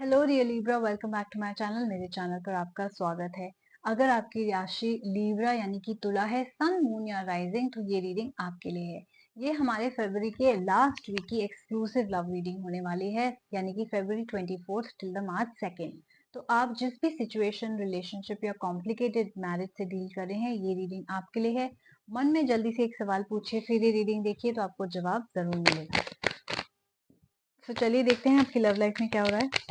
Hello dear Libra, welcome back to my channel. मेरे channel पर आपका स्वागत है। अगर आपकी राशि लिब्रा यानी कि तुला है, सन, मून या राइजिंग, तो ये रीडिंग आपके लिए है। ये हमारे फरवरी के लास्ट वीक की एक्सक्लूसिव लव रीडिंग होने वाली है, यानी कि फरवरी 24 टिल द मार्च 2। तो आप जिस भी सिचुएशन, रिलेशनशिप या कॉम्प्लिकेटेड मैरिज से डील कर रहे हैं, ये रीडिंग आपके लिए है। मन में जल्दी से एक सवाल पूछिए, फिर ये रीडिंग देखिए, तो आपको जवाब जरूर मिलेगा। तो चलिए देखते हैं आपकी लव लाइफ में क्या हो रहा है।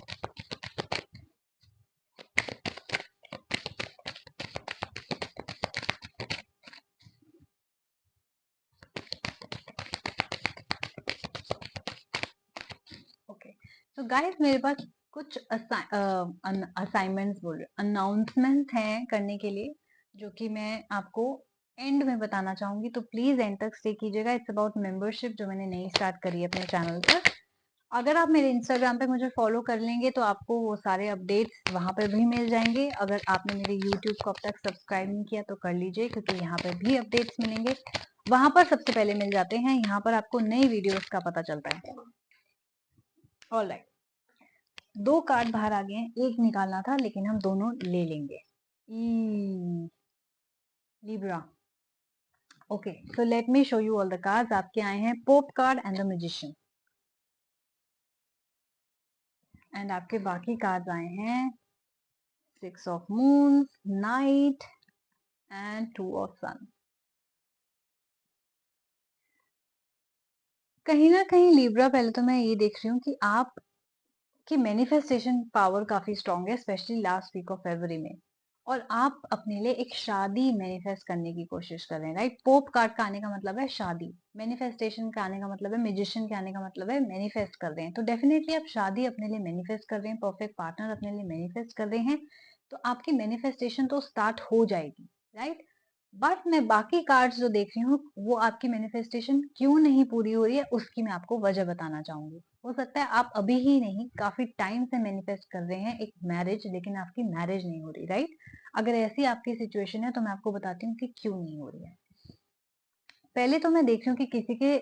ओके, तो गाइस मेरे पास कुछ असाइनमेंट्स बोल रहे अनाउंसमेंट हैं करने के लिए, जो कि मैं आपको एंड में बताना चाहूंगी। तो प्लीज एंड तक स्टे कीजिएगा। इट्स अबाउट मेंबरशिप, जो मैंने नई स्टार्ट करी है अपने चैनल पर। अगर आप मेरे इंस्टाग्राम पे मुझे फॉलो कर लेंगे तो आपको वो सारे अपडेट्स वहां पर भी मिल जाएंगे। अगर आपने मेरे यूट्यूब को अब तक सब्सक्राइब नहीं किया तो कर लीजिए, क्योंकि यहाँ पर भी अपडेट्स मिलेंगे। वहां पर सबसे पहले मिल जाते हैं, यहाँ पर आपको नई वीडियोस का पता चलता है। ऑलराइट, दो कार्ड बाहर आ गए हैं, एक निकालना था लेकिन हम दोनों ले लेंगे। Libra. Okay, so let me show you all the cards. आपके आए हैं pope card and the magician, and आपके बाकी कार्ड्स आए हैं 6 of moon, knight and 2 of sun. कहीं ना कहीं लिब्रा, पहले तो मैं ये देख रही हूँ कि आप की मैनिफेस्टेशन पावर काफी स्ट्रांग है, specially last week of February में। और आप अपने लिए एक शादी मैनिफेस्ट करने की कोशिश कर रहे हैं, राइट। पोप कार्ड का आने का मतलब है शादी, मैनिफेस्टेशन का आने का मतलब है, म्यूजिशियन के आने का मतलब है मैनिफेस्ट कर रहे हैं। तो डेफिनेटली आप शादी अपने लिए मैनिफेस्ट कर रहे हैं, परफेक्ट पार्टनर अपने लिए मैनिफेस्ट कर रहे हैं। तो आपकी मैनिफेस्टेशन तो स्टार्ट हो जाएगी, राइट। बट मैं बाकी कार्ड्स जो देख रही हूँ, वो आपकी मैनिफेस्टेशन क्यों नहीं पूरी हो रही है, उसकी मैं आपको वजह बताना चाहूंगी। हो सकता है आप अभी ही नहीं, काफी टाइम से मैनिफेस्ट कर रहे हैं एक मैरिज, लेकिन आपकी मैरिज नहीं हो रही, राइट। अगर ऐसी आपकी सिचुएशन है तो मैं आपको बताती हूँ कि क्यों नहीं हो रही है। पहले तो मैं देख रही हूँ कि किसी के,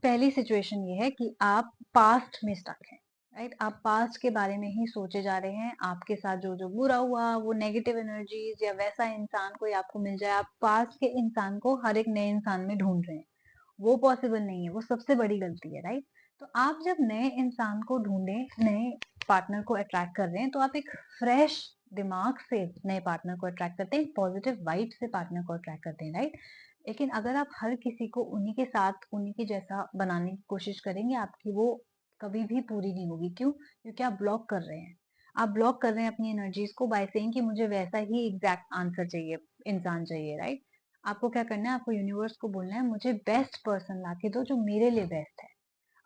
पहली सिचुएशन ये है कि आप पास्ट में स्टक हैं, राइट। आप पास्ट के बारे में ही सोचे जा रहे हैं। आपके साथ जो जो बुरा हुआ, वो नेगेटिव एनर्जीज या वैसा इंसान कोई आपको मिल जाए, आप पास्ट के इंसान को हर एक नए इंसान में ढूंढ रहे हैं। वो पॉसिबल नहीं है, वो सबसे बड़ी गलती है, राइट। तो आप जब नए इंसान को ढूंढे, नए पार्टनर को अट्रैक्ट कर रहे हैं, तो आप एक फ्रेश दिमाग से नए पार्टनर को अट्रैक्ट करते हैं, पॉजिटिव वाइब से पार्टनर को अट्रैक्ट करते हैं, राइट। लेकिन अगर आप हर किसी को उन्हीं के साथ, उन्हीं के जैसा बनाने की कोशिश करेंगे, आपकी वो कभी भी पूरी नहीं होगी। क्यों? क्योंकि आप ब्लॉक कर रहे हैं। आप ब्लॉक कर रहे हैं अपनी एनर्जीज को बाय सेइंग कि मुझे वैसा ही एग्जैक्ट आंसर चाहिए, इंसान चाहिए, राइट। आपको क्या करना है? आपको यूनिवर्स को बोलना है, मुझे बेस्ट पर्सन लाके दो जो मेरे लिए बेस्ट है।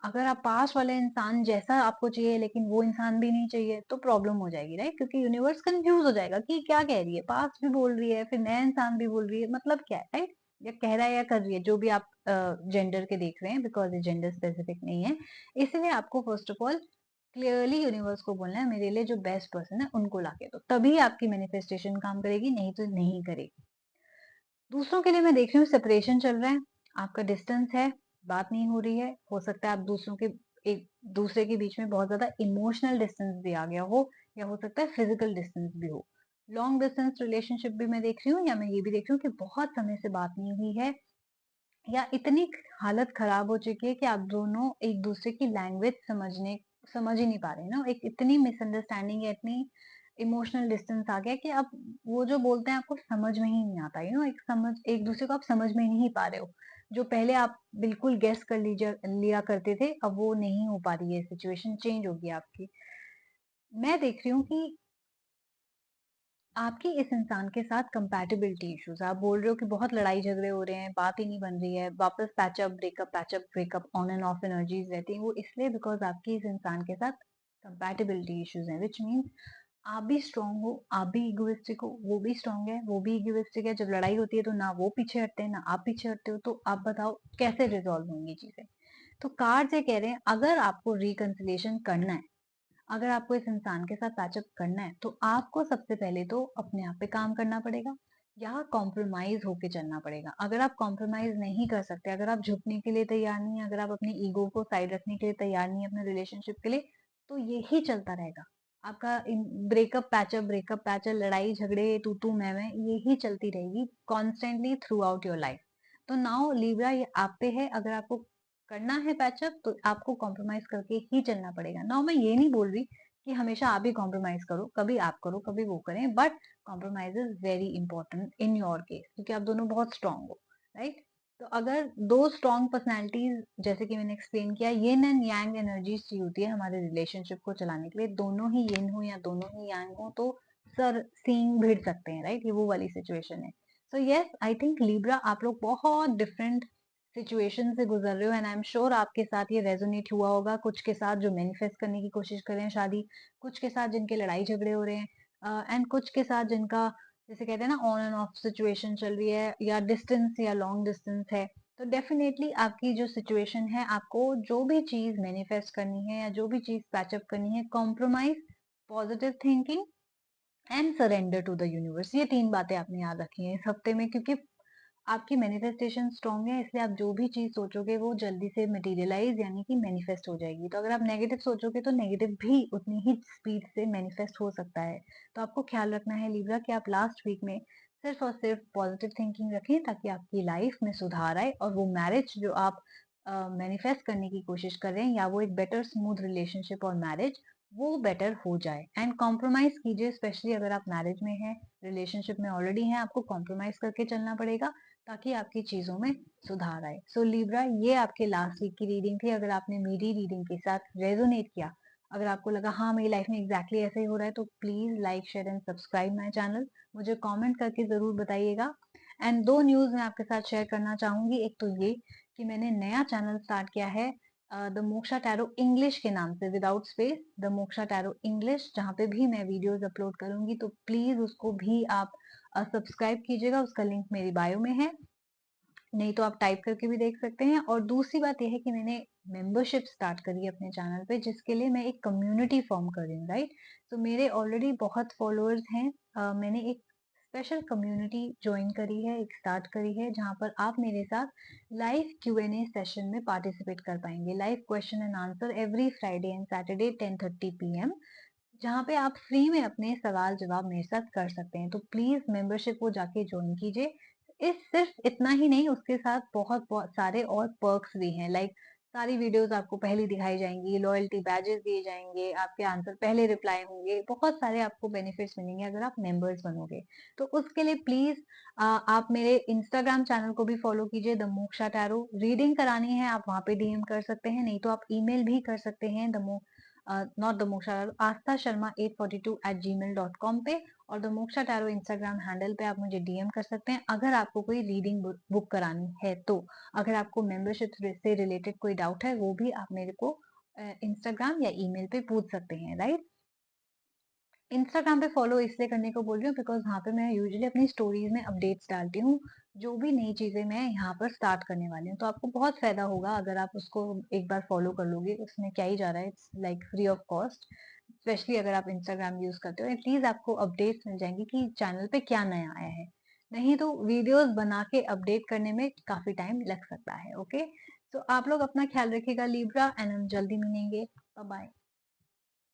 अगर आप पास वाले इंसान जैसा आपको चाहिए लेकिन वो इंसान भी नहीं चाहिए, तो प्रॉब्लम हो जाएगी, राइट। क्योंकि यूनिवर्स कंफ्यूज हो जाएगा कि क्या कह रही है, पास भी बोल रही है, फिर नया इंसान भी बोल रही है, मतलब क्या है, राइट। या कह रहा है या कर रही है, जो भी आप जेंडर के देख रहे हैं, बिकॉज ये जेंडर स्पेसिफिक नहीं है। इसलिए आपको first of all clearly universe को बोलना है, मेरे लिए जो बेस्ट पर्सन है उनको लाके दो, तभी आपकी मैनिफेस्टेशन काम करेगी, नहीं तो नहीं करेगी। दूसरों के लिए मैं देख रही हूँ सेपरेशन चल रहा है, आपका डिस्टेंस है, बात नहीं हो रही है। हो सकता है आप दूसरों के, एक दूसरे के बीच में बहुत ज्यादा इमोशनल डिस्टेंस भी आ गया हो, या हो सकता है फिजिकल डिस्टेंस भी हो। लॉन्ग डिस्टेंस रिलेशनशिप भी मैं देख रही हूँ, या मैं ये भी देख रही हूँ कि बहुत समय से बात नहीं हुई है, या इतनी हालत खराब हो चुकी है कि आप दोनों एक दूसरे की लैंग्वेज समझ ही नहीं पा रहे ना। एक इतनी मिसअंडरस्टैंडिंग है, इतनी इमोशनल डिस्टेंस आ गया कि अब वो जो बोलते हैं आपको समझ में ही नहीं आता, एक दूसरे को आप समझ में नहीं पा रहे हो। जो पहले आप बिल्कुल गेस कर लीजिए लिया करते थे, अब वो नहीं हो पा रही है, सिचुएशन चेंज होगी आपकी। मैं देख रही हूँ कि आपकी इस इंसान के साथ कंपैटिबिलिटी इश्यूज, आप बोल रहे हो कि बहुत लड़ाई झगड़े हो रहे हैं, बात ही नहीं बन रही है, वापस patchup breakup, on and off energies रहती हैं। वो इसलिए बिकॉज आपकी इस इंसान के साथ कंपैटिबिलिटी इश्यूज हैं, विच मीन्स आप भी स्ट्रांग हो, आप भी इगोइस्टिक हो, वो भी स्ट्रांग है, वो भी इगोइस्टिक है। जब लड़ाई होती है तो ना वो पीछे हटते हैं ना आप पीछे हटते हो, तो आप बताओ कैसे रिजॉल्व होंगी चीजें। तो कार्ड ये कह रहे हैं, अगर आपको रिकंसिलिएशन करना है, अगर आपको इस इंसान के साथ पैचअप करना है, तो आपको सबसे पहले तो अपने आप पे काम करना पड़ेगा, या कॉम्प्रोमाइज होके चलना पड़ेगा। अगर आप कॉम्प्रोमाइज नहीं कर सकते, अगर आप झुकने के लिए तैयार नहीं है, अगर आप अपनी ईगो को साइड रखने के लिए तैयार नहीं है अपने रिलेशनशिप के लिए, तो यही चलता रहेगा। आपका ब्रेकअप पैचअप, लड़ाई झगड़े, तू मैं यही चलती रहेगी constantly through out your life. तो नाउ लिब्रा, ये आप पे है। अगर आपको करना है पैचअप तो आपको कॉम्प्रोमाइज करके ही चलना पड़ेगा। नाउ मैं ये नहीं बोल रही कि हमेशा आप ही कॉम्प्रोमाइज करो, कभी आप करो कभी वो करें, but compromise is very important in your case, क्योंकि आप दोनों बहुत स्ट्रांग हो, राइट। तो अगर दो स्ट्रॉन्ग पर्सनैलिटीज, जैसे कि मैंने एक्सप्लेन किया, यिन एंड यांग एनर्जीज चाहिए होती है हमारे रिलेशनशिप को चलाने के लिए। दोनों ही यिन हो या दोनों ही यांग हो तो सर सींग भिड़ सकते हैं, राइट। ये वो वाली सिचुएशन है। So yes, I think Libra, आप लोग बहुत डिफरेंट सिचुएशन से गुजर रहे हो, एंड आई एम श्योर आपके साथ ये रेजोनेट हुआ होगा। कुछ के साथ जो मैनिफेस्ट करने की कोशिश कर रहे हैं शादी, कुछ के साथ जिनके लड़ाई झगड़े हो रहे हैं, एंड कुछ के साथ जिनका, जैसे कहते हैं ना, ऑन एंड ऑफ सिचुएशन चल रही है, या डिस्टेंस या लॉन्ग डिस्टेंस है। तो डेफिनेटली आपकी जो सिचुएशन है, आपको जो भी चीज मैनिफेस्ट करनी है या जो भी चीज पैचअप करनी है, compromise, positive thinking and surrender to the universe, ये 3 बातें आपने याद रखी हैं इस हफ्ते में। क्योंकि आपकी मैनिफेस्टेशन स्ट्रांग है, इसलिए आप जो भी चीज सोचोगे वो जल्दी से मटेरियलाइज यानी कि मैनिफेस्ट हो जाएगी। तो अगर आप नेगेटिव सोचोगे तो नेगेटिव भी उतनी ही स्पीड से मैनिफेस्ट हो सकता है। तो आपको ख्याल रखना है लिब्रा कि आप लास्ट वीक में सिर्फ और सिर्फ पॉजिटिव थिंकिंग रखें, ताकि आपकी लाइफ में सुधार आए, और वो मैरिज जो आप मैनिफेस्ट करने की कोशिश कर रहे हैं, या वो एक बेटर स्मूथ रिलेशनशिप और मैरिज, वो बेटर हो जाए। एंड कॉम्प्रोमाइज कीजिए, स्पेशली अगर आप मैरिज में हैं, रिलेशनशिप में ऑलरेडी हैं, आपको कॉम्प्रोमाइज करके चलना पड़ेगा ताकि आपकी चीजों में सुधार आए। सो लिब्रा, ये आपके लास्ट वीक की रीडिंग थी। अगर आपने मेरी रीडिंग के साथ रेजोनेट किया, अगर आपको लगा हाँ मेरी लाइफ में एग्जैक्टली ऐसा ही हो रहा है, तो please like share and subscribe my channel. मुझे कमेंट करके जरूर बताइएगा। एंड 2 न्यूज मैं आपके साथ शेयर करना चाहूंगी। एक तो ये कि मैंने नया चैनल स्टार्ट किया है द मोक्षा टैरो इंग्लिश के नाम से, without space, the moksha tarot English, जहाँ पे भी मैं वीडियोस अपलोड करूंगी। तो प्लीज उसको भी आप सब्सक्राइब कीजिएगा। उसका लिंक मेरी बायो में है, नहीं तो आप टाइप करके भी देख सकते हैं। और दूसरी बात यह है कि मैंने मेंबरशिप स्टार्ट करी है अपने चैनल पे, जिसके लिए मैं एक कम्युनिटी फॉर्म कर रही हूँ, राइट। तो मेरे ऑलरेडी बहुत फॉलोअर्स हैं। मैंने एक स्पेशल कम्युनिटी ज्वाइन करी है, एक स्टार्ट करी है, जहाँ पर आप मेरे साथ लाइव Q&A सेशन में पार्टिसिपेट कर पाएंगे। Live question and answer every Friday and Saturday 10:30 PM, जहाँ पे आप फ्री में अपने सवाल जवाब मेरे साथ कर सकते हैं। तो प्लीज मेंबरशिप को जाके ज्वाइन कीजिए। इस सिर्फ इतना ही नहीं, उसके साथ बहुत बहुत सारे और पर्क्स भी हैं। लाइक सारी वीडियोस आपको पहले दिखाई जाएंगी, लॉयल्टी बैजेस दिए जाएंगे, आपके आंसर पहले रिप्लाई होंगे, बहुत सारे आपको बेनिफिट्स मिलेंगे अगर आप मेंबर्स बनोगे। तो उसके लिए प्लीज आप मेरे इंस्टाग्राम चैनल को भी फॉलो कीजिए, द मोक्षा टैरो। रीडिंग करानी है आप वहां पे डीएम कर सकते हैं, नहीं तो आप ईमेल भी कर सकते हैं, not the moksha tarot, Aastha Sharma 842@gmail.com पे। और the moksha tarot Instagram handle पे आप मुझे डीएम कर सकते हैं अगर आपको कोई रीडिंग बुक करानी है। तो अगर आपको मेंबरशिप से रिलेटेड कोई डाउट है, वो भी आप मेरे को इंस्टाग्राम या ईमेल पे पूछ सकते हैं, राइट। इंस्टाग्राम पे फॉलो इसलिए करने को बोल रही हूँ बिकॉज वहाँ पे मैं यूजुअली अपनी स्टोरीज में अपडेट्स डालती हूँ, जो भी नई चीजें मैं यहाँ पर स्टार्ट करने वाली हूँ। तो आपको बहुत फायदा होगा अगर आप उसको एक बार फॉलो कर लोगे। उसमें क्या ही जा रहा है, it's like free of cost. Specially अगर आप इंस्टाग्राम यूज करते हो, एटलीस्ट आपको अपडेट्स मिल जाएंगी कि चैनल पे क्या नया आया है। नहीं तो वीडियोस बना के अपडेट करने में काफी टाइम लग सकता है। ओके, तो आप लोग अपना ख्याल रखिएगा लिब्रा, एंड हम जल्दी मिलेंगे। Bye bye.